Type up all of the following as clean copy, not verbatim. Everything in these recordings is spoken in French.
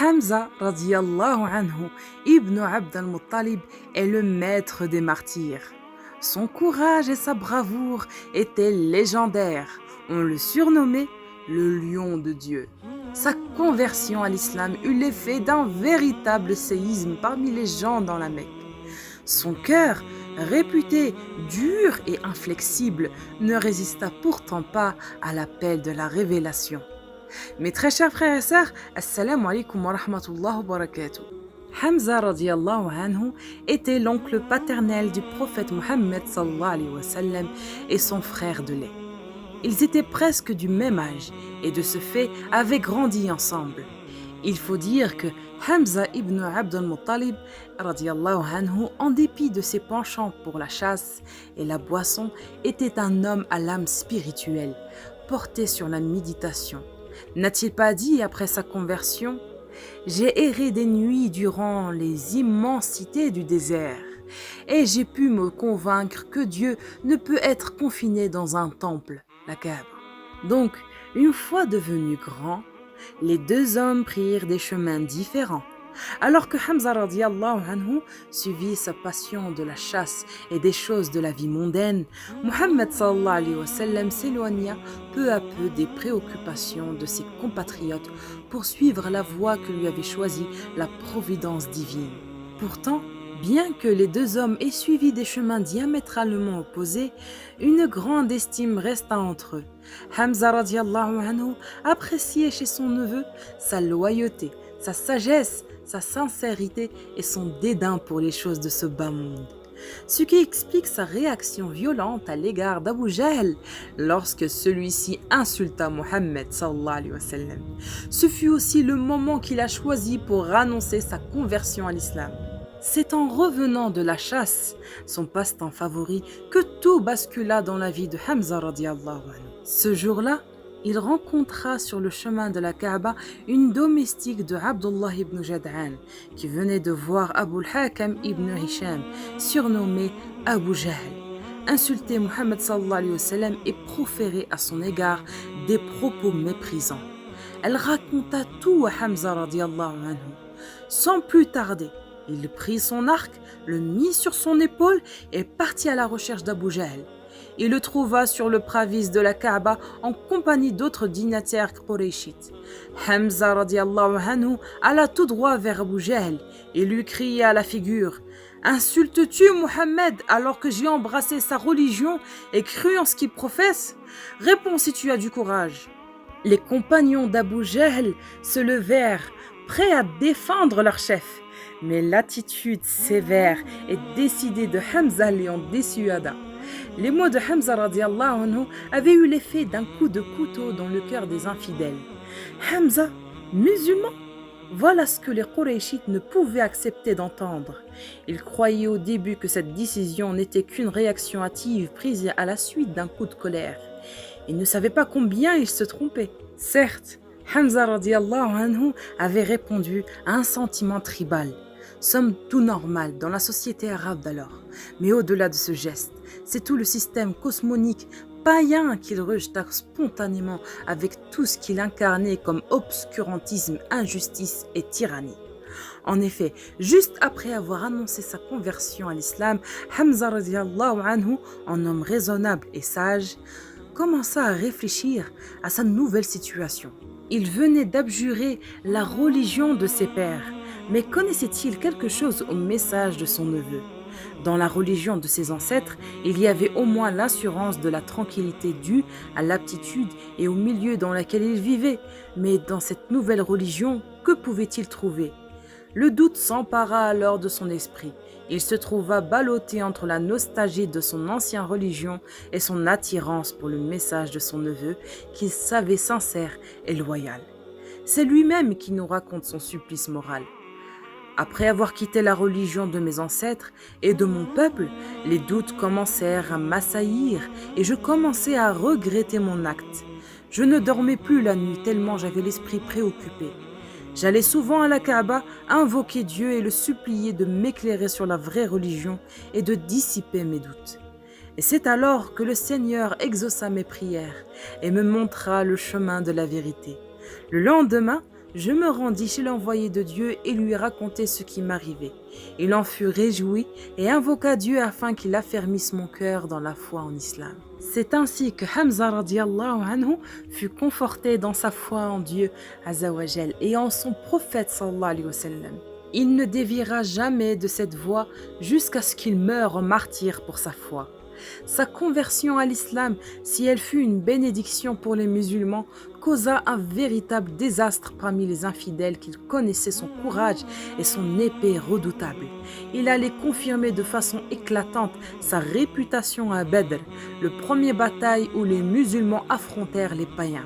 Hamza radiallahu anhu, ibn Abd al-Muttalib, est le maître des martyrs. Son courage et sa bravoure étaient légendaires. On le surnommait le lion de Dieu. Sa conversion à l'islam eut l'effet d'un véritable séisme parmi les gens dans la Mecque. Son cœur, réputé dur et inflexible, ne résista pourtant pas à l'appel de la révélation. Mes très chers frères et sœurs, assalamu alaikum wa rahmatullah wa barakatuh. Hamza radiallahu anhu était l'oncle paternel du prophète Mohammed sallallahu alayhi wa sallam et son frère de lait. Ils étaient presque du même âge et de ce fait avaient grandi ensemble. Il faut dire que Hamza ibn Abd al-Muttalib radiallahu anhu, en dépit de ses penchants pour la chasse et la boisson, était un homme à l'âme spirituelle, porté sur la méditation. N'a-t-il pas dit après sa conversion : « J'ai erré des nuits durant les immensités du désert, et j'ai pu me convaincre que Dieu ne peut être confiné dans un temple, la Kaaba. » Donc, une fois devenus grands, les deux hommes prirent des chemins différents. Alors que Hamza radiallahu anhu suivit sa passion de la chasse et des choses de la vie mondaine, Mohammed sallallahu alayhi wa sallam s'éloigna peu à peu des préoccupations de ses compatriotes pour suivre la voie que lui avait choisie la providence divine. Pourtant, bien que les deux hommes aient suivi des chemins diamétralement opposés, une grande estime resta entre eux. Hamza radiallahu anhu appréciait chez son neveu sa loyauté, sa sagesse, sa sincérité et son dédain pour les choses de ce bas monde. Ce qui explique sa réaction violente à l'égard d'Abu Jahl lorsque celui-ci insulta Mohammed sallallahu alayhi wa sallam. Ce fut aussi le moment qu'il a choisi pour annoncer sa conversion à l'islam. C'est en revenant de la chasse, son passe-temps favori, que tout bascula dans la vie de Hamza radiallahu anhu. Ce jour-là, il rencontra sur le chemin de la Kaaba une domestique de Abdullah ibn Jad'an qui venait de voir Abu al-Hakam ibn Hisham, surnommé Abu Jahl, insulter Mohammed sallallahu alayhi wa sallam et proférer à son égard des propos méprisants. Elle raconta tout à Hamza radiallahu anhu. Sans plus tarder, il prit son arc, le mit sur son épaule et partit à la recherche d'Abu Jahl. Il le trouva sur le pravis de la Kaaba en compagnie d'autres dignitaires qurayshites. Hamza radiallahu anhu alla tout droit vers Abu Jahl et lui cria à la figure : « Insultes-tu Mohammed alors que j'ai embrassé sa religion et cru en ce qu'il professe ? Réponds si tu as du courage. » Les compagnons d'Abu Jahl se levèrent, prêts à défendre leur chef. Mais l'attitude sévère et décidée de Hamza les en dissuada. Les mots de Hamza radiallahu anhu avaient eu l'effet d'un coup de couteau dans le cœur des infidèles. Hamza, musulman ? Voilà ce que les Qurayshites ne pouvaient accepter d'entendre. Ils croyaient au début que cette décision n'était qu'une réaction hâtive prise à la suite d'un coup de colère. Ils ne savaient pas combien ils se trompaient. Certes, Hamza radiallahu anhu avait répondu à un sentiment tribal, somme tout normal dans la société arabe d'alors. Mais au-delà de ce geste, c'est tout le système cosmonique païen qu'il rejeta spontanément avec tout ce qu'il incarnait comme obscurantisme, injustice et tyrannie. En effet, juste après avoir annoncé sa conversion à l'islam, Hamza radiallahu anhu, en homme raisonnable et sage, commença à réfléchir à sa nouvelle situation. Il venait d'abjurer la religion de ses pères, mais connaissait-il quelque chose au message de son neveu ? Dans la religion de ses ancêtres, il y avait au moins l'assurance de la tranquillité due à l'aptitude et au milieu dans lequel il vivait. Mais dans cette nouvelle religion, que pouvait-il trouver ? Le doute s'empara alors de son esprit. Il se trouva ballotté entre la nostalgie de son ancienne religion et son attirance pour le message de son neveu, qu'il savait sincère et loyal. C'est lui-même qui nous raconte son supplice moral. Après avoir quitté la religion de mes ancêtres et de mon peuple, les doutes commencèrent à m'assaillir et je commençai à regretter mon acte. Je ne dormais plus la nuit tellement j'avais l'esprit préoccupé. J'allais souvent à la Kaaba invoquer Dieu et le supplier de m'éclairer sur la vraie religion et de dissiper mes doutes. Et c'est alors que le Seigneur exauça mes prières et me montra le chemin de la vérité. Le lendemain, Je me rendis chez l'envoyé de Dieu et lui racontai ce qui m'arrivait. Il en fut réjoui et invoqua Dieu afin qu'il affermisse mon cœur dans la foi en islam. C'est ainsi que Hamza radiallahu anhu fut conforté dans sa foi en Dieu azawajal et en son prophète sallallahu alayhi wa sallam. Il ne déviera jamais de cette voie jusqu'à ce qu'il meure en martyr pour sa foi. Sa conversion à l'islam, si elle fut une bénédiction pour les musulmans, causa un véritable désastre parmi les infidèles qui connaissaient son courage et son épée redoutable. Il allait confirmer de façon éclatante sa réputation à Badr, le premier bataille où les musulmans affrontèrent les païens.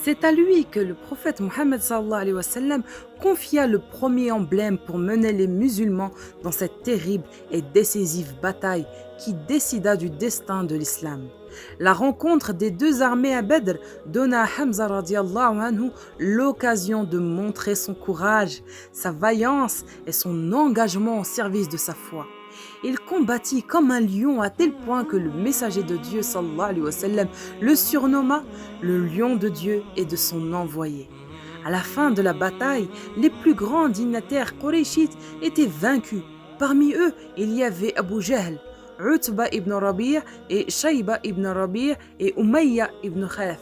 C'est à lui que le prophète Mohammed sallallahu alayhi wa sallam confia le premier emblème pour mener les musulmans dans cette terrible et décisive bataille qui décida du destin de l'islam. La rencontre des deux armées à Badr donna à Hamza radiallahu anhu l'occasion de montrer son courage, sa vaillance et son engagement au service de sa foi. Il combattit comme un lion à tel point que le messager de Dieu sallallahu alayhi wa sallam le surnomma le lion de Dieu et de son envoyé. À la fin de la bataille, les plus grands dignitaires qurayshites étaient vaincus. Parmi eux, il y avait Abu Jahl, Utba ibn Rabi' et Shayba ibn Rabi' et Umayya ibn Khalaf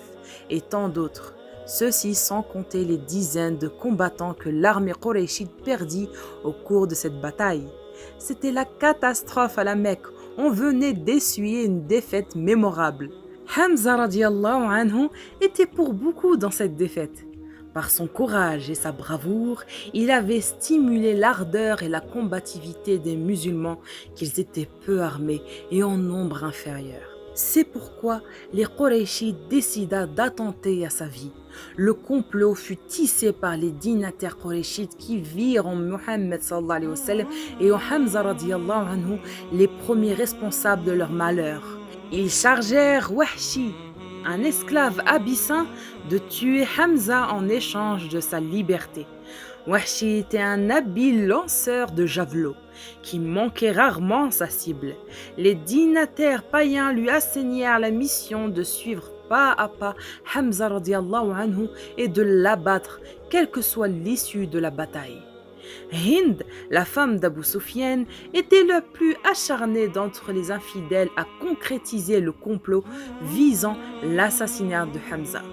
et tant d'autres. Ceci sans compter les dizaines de combattants que l'armée qurayshite perdit au cours de cette bataille. C'était la catastrophe à la Mecque. On venait d'essuyer une défaite mémorable. Hamza radiallahu anhu était pour beaucoup dans cette défaite. Par son courage et sa bravoure, il avait stimulé l'ardeur et la combativité des musulmans qu'ils étaient peu armés et en nombre inférieur. C'est pourquoi les Qurayshites décida d'attenter à sa vie. Le complot fut tissé par les dignitaires Qurayshites qui virent en Muhammad sallallahu alayhi wa sallam et en Hamza radiallahu anhu les premiers responsables de leur malheur. Ils chargèrent Wahshi, un esclave abyssin, de tuer Hamza en échange de sa liberté. Wahshi était un habile lanceur de javelots qui manquait rarement sa cible. Les dignitaires païens lui assignèrent la mission de suivre pas à pas Hamza radiallahu anhu et de l'abattre, quelle que soit l'issue de la bataille. Hind, la femme d'Abu Sufyan, était la plus acharnée d'entre les infidèles à concrétiser le complot visant l'assassinat de Hamza.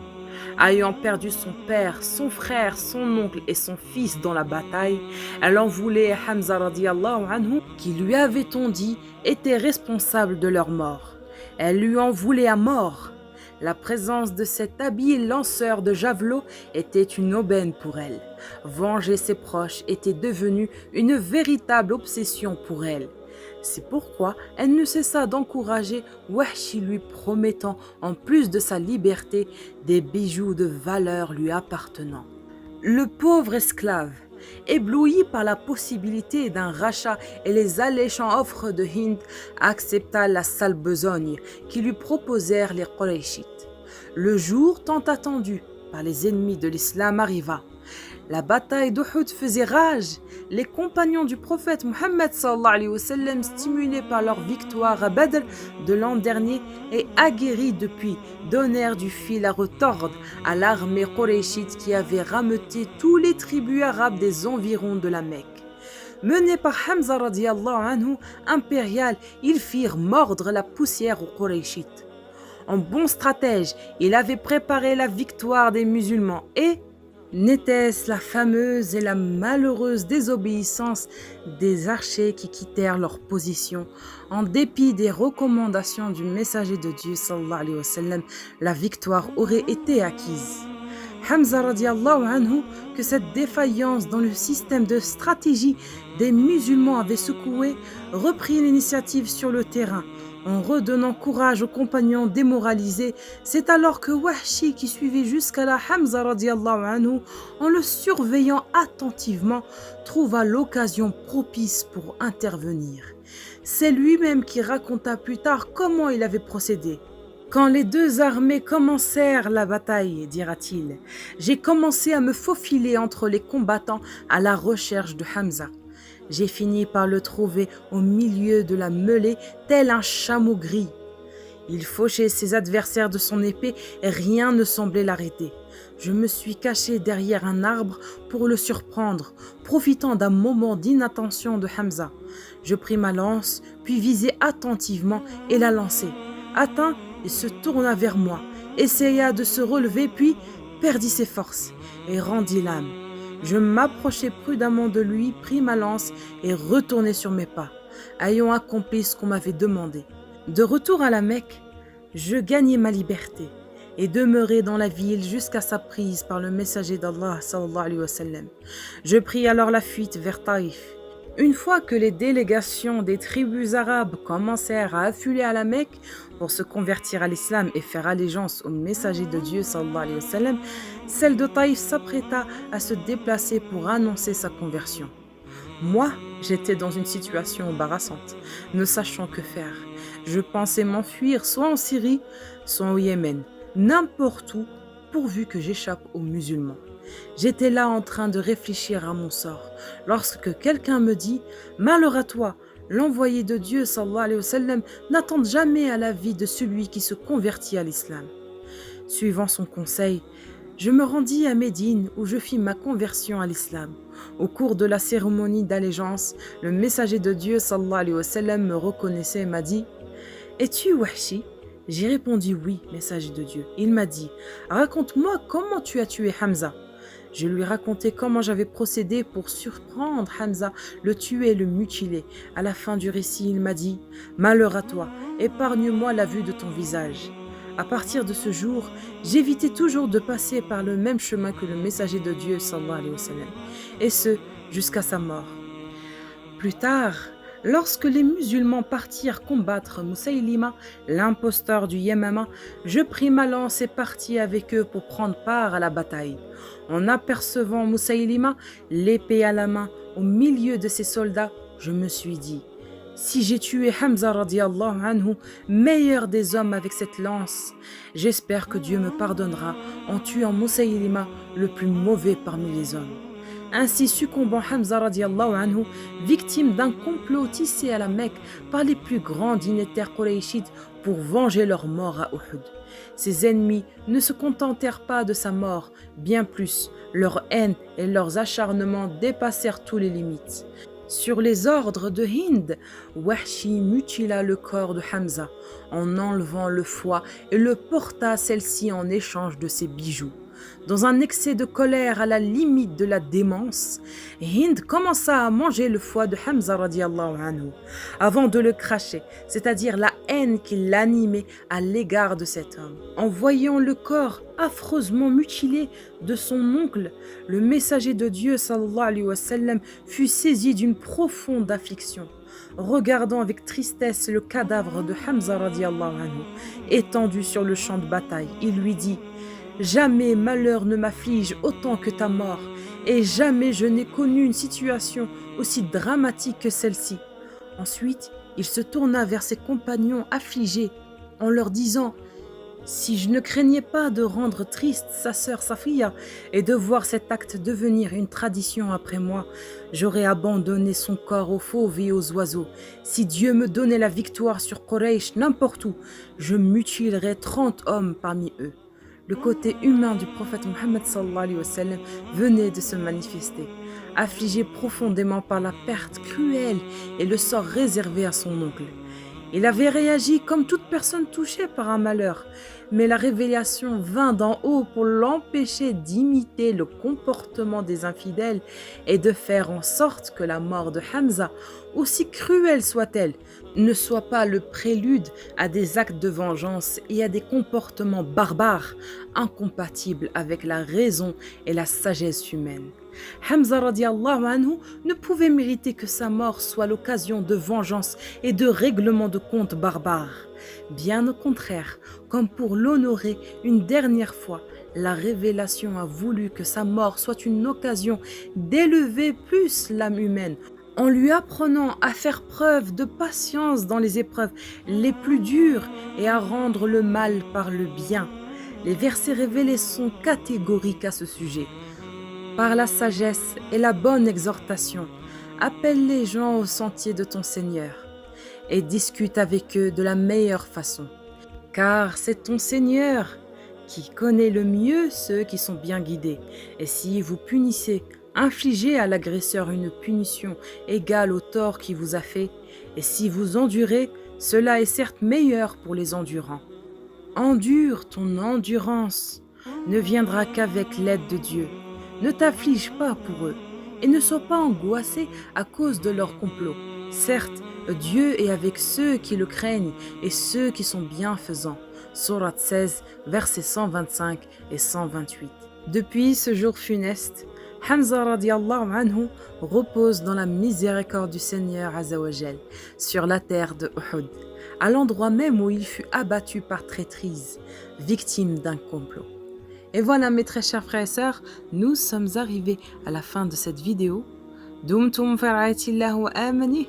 Ayant perdu son père, son frère, son oncle et son fils dans la bataille, elle en voulait à Hamza radiallahu anhu qui lui avait-on dit était responsable de leur mort. Elle lui en voulait à mort. La présence de cet habile lanceur de javelots était une aubaine pour elle. Venger ses proches était devenu une véritable obsession pour elle. C'est pourquoi elle ne cessa d'encourager Wahshi lui promettant, en plus de sa liberté, des bijoux de valeur lui appartenant. Le pauvre esclave, ébloui par la possibilité d'un rachat et les alléchants offres de Hind, accepta la sale besogne qui lui proposèrent les Qurayshites. Le jour tant attendu par les ennemis de l'islam arriva. La bataille d'Uhud faisait rage. Les compagnons du prophète Mohammed sallallahu alayhi wa sallam, stimulés par leur victoire à Badr de l'an dernier et aguerris depuis, donnèrent du fil à retordre à l'armée qurayshite qui avait rameuté tous les tribus arabes des environs de la Mecque. Menés par Hamza radiallahu anhu, impérial, ils firent mordre la poussière aux Qurayshites. En bon stratège, il avait préparé la victoire des musulmans et n'était-ce la fameuse et la malheureuse désobéissance des archers qui quittèrent leur position en dépit des recommandations du messager de Dieu sallallahu alayhi wa sallam, la victoire aurait été acquise. Hamza radiallahu anhu, que cette défaillance dans le système de stratégie des musulmans avait secoué, reprit l'initiative sur le terrain. En redonnant courage aux compagnons démoralisés, c'est alors que Wahshi, qui suivait jusqu'à la Hamza radiallahu anhu, en le surveillant attentivement, trouva l'occasion propice pour intervenir. C'est lui-même qui raconta plus tard comment il avait procédé. Quand les deux armées commencèrent la bataille, dira-t-il, j'ai commencé à me faufiler entre les combattants à la recherche de Hamza. J'ai fini par le trouver au milieu de la mêlée, tel un chameau gris. Il fauchait ses adversaires de son épée et rien ne semblait l'arrêter. Je me suis caché derrière un arbre pour le surprendre, profitant d'un moment d'inattention de Hamza. Je pris ma lance, puis visai attentivement et la lançai. Atteint, il se tourna vers moi, essaya de se relever, puis perdit ses forces et rendit l'âme. Je m'approchai prudemment de lui, pris ma lance et retournai sur mes pas, ayant accompli ce qu'on m'avait demandé. De retour à la Mecque, je gagnai ma liberté et demeurai dans la ville jusqu'à sa prise par le messager d'Allah sallallahu alayhi wa sallam. Je pris alors la fuite vers Taïf. Une fois que les délégations des tribus arabes commencèrent à affluer à la Mecque pour se convertir à l'islam et faire allégeance au messager de Dieu sallallahu alayhi wa sallam, celle de Taïf s'apprêta à se déplacer pour annoncer sa conversion. Moi, j'étais dans une situation embarrassante, ne sachant que faire. Je pensais m'enfuir soit en Syrie, soit au Yémen, n'importe où, pourvu que j'échappe aux musulmans. J'étais là en train de réfléchir à mon sort, lorsque quelqu'un me dit « Malheur à toi, l'envoyé de Dieu sallallahu alayhi wa sallam n'attend jamais à la vie de celui qui se convertit à l'islam. » Suivant son conseil, je me rendis à Médine où je fis ma conversion à l'islam. Au cours de la cérémonie d'allégeance, le messager de Dieu sallallahu alayhi wa sallam me reconnaissait et m'a dit « Es-tu Wahshi ?» J'ai répondu « Oui, messager de Dieu ». Il m'a dit « Raconte-moi comment tu as tué Hamza ?» Je lui racontai comment j'avais procédé pour surprendre Hamza, le tuer et le mutiler. À la fin du récit, il m'a dit « Malheur à toi, épargne-moi la vue de ton visage. » À partir de ce jour, j'évitais toujours de passer par le même chemin que le messager de Dieu, sallallahu alayhi wa sallam, et ce, jusqu'à sa mort. Plus tard, lorsque les musulmans partirent combattre Moussaïlima, l'imposteur du Yamama, je pris ma lance et partis avec eux pour prendre part à la bataille. En apercevant Moussaïlima, l'épée à la main, au milieu de ses soldats, je me suis dit « Si j'ai tué Hamza radiallahu anhu, meilleur des hommes avec cette lance, j'espère que Dieu me pardonnera en tuant Moussaïlima, le plus mauvais parmi les hommes. » Ainsi succombant Hamza radiallahu anhu, victime d'un complot tissé à la Mecque par les plus grands dignitaires qurayshites pour venger leur mort à Uhud. Ses ennemis ne se contentèrent pas de sa mort, bien plus, leur haine et leurs acharnements dépassèrent toutes les limites. Sur les ordres de Hind, Wahshi mutila le corps de Hamza en enlevant le foie et le porta à celle-ci en échange de ses bijoux. Dans un excès de colère à la limite de la démence, Hind commença à manger le foie de Hamza radiallahu anhu avant de le cracher, c'est-à-dire la haine qui l'animait à l'égard de cet homme. En voyant le corps affreusement mutilé de son oncle, le messager de Dieu sallallahu alayhi wa sallam fut saisi d'une profonde affliction. Regardant avec tristesse le cadavre de Hamza radiallahu anhu étendu sur le champ de bataille, il lui dit « Jamais malheur ne m'afflige autant que ta mort, et jamais je n'ai connu une situation aussi dramatique que celle-ci. » Ensuite, il se tourna vers ses compagnons affligés en leur disant « Si je ne craignais pas de rendre triste sa sœur Safiya et de voir cet acte devenir une tradition après moi, j'aurais abandonné son corps aux fauves et aux oiseaux. Si Dieu me donnait la victoire sur Quraysh n'importe où, je mutilerais 30 hommes parmi eux. » Le côté humain du prophète Mohammed sallallahu alayhi wa sallam venait de se manifester. Affligé profondément par la perte cruelle et le sort réservé à son oncle. Il avait réagi comme toute personne touchée par un malheur, mais la révélation vint d'en haut pour l'empêcher d'imiter le comportement des infidèles et de faire en sorte que la mort de Hamza, aussi cruelle soit-elle, ne soit pas le prélude à des actes de vengeance et à des comportements barbares, incompatibles avec la raison et la sagesse humaine. Hamza radiallahu anhu ne pouvait mériter que sa mort soit l'occasion de vengeance et de règlement de comptes barbares. Bien au contraire, comme pour l'honorer une dernière fois, la révélation a voulu que sa mort soit une occasion d'élever plus l'âme humaine, en lui apprenant à faire preuve de patience dans les épreuves les plus dures et à rendre le mal par le bien. Les versets révélés sont catégoriques à ce sujet. Par la sagesse et la bonne exhortation, appelle les gens au sentier de ton Seigneur et discute avec eux de la meilleure façon. Car c'est ton Seigneur qui connaît le mieux ceux qui sont bien guidés. Et si vous punissez, infligez à l'agresseur une punition égale au tort qu'il vous a fait. Et si vous endurez, cela est certes meilleur pour les endurants. Endure ton endurance, ne viendra qu'avec l'aide de Dieu. Ne t'afflige pas pour eux et ne sois pas angoissé à cause de leur complot. Certes, Dieu est avec ceux qui le craignent et ceux qui sont bienfaisants. Sourate 16, versets 125 et 128. Depuis ce jour funeste, Hamza radiallahu anhu repose dans la miséricorde du Seigneur Azawajal sur la terre de Uhud, à l'endroit même où il fut abattu par traîtrise, victime d'un complot. Et voilà mes très chers frères et sœurs, nous sommes arrivés à la fin de cette vidéo. Dumtum fi ra'ayatillah wa amani.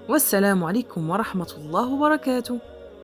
Wassalamu alaikum wa rahmatullahi wa barakatuh.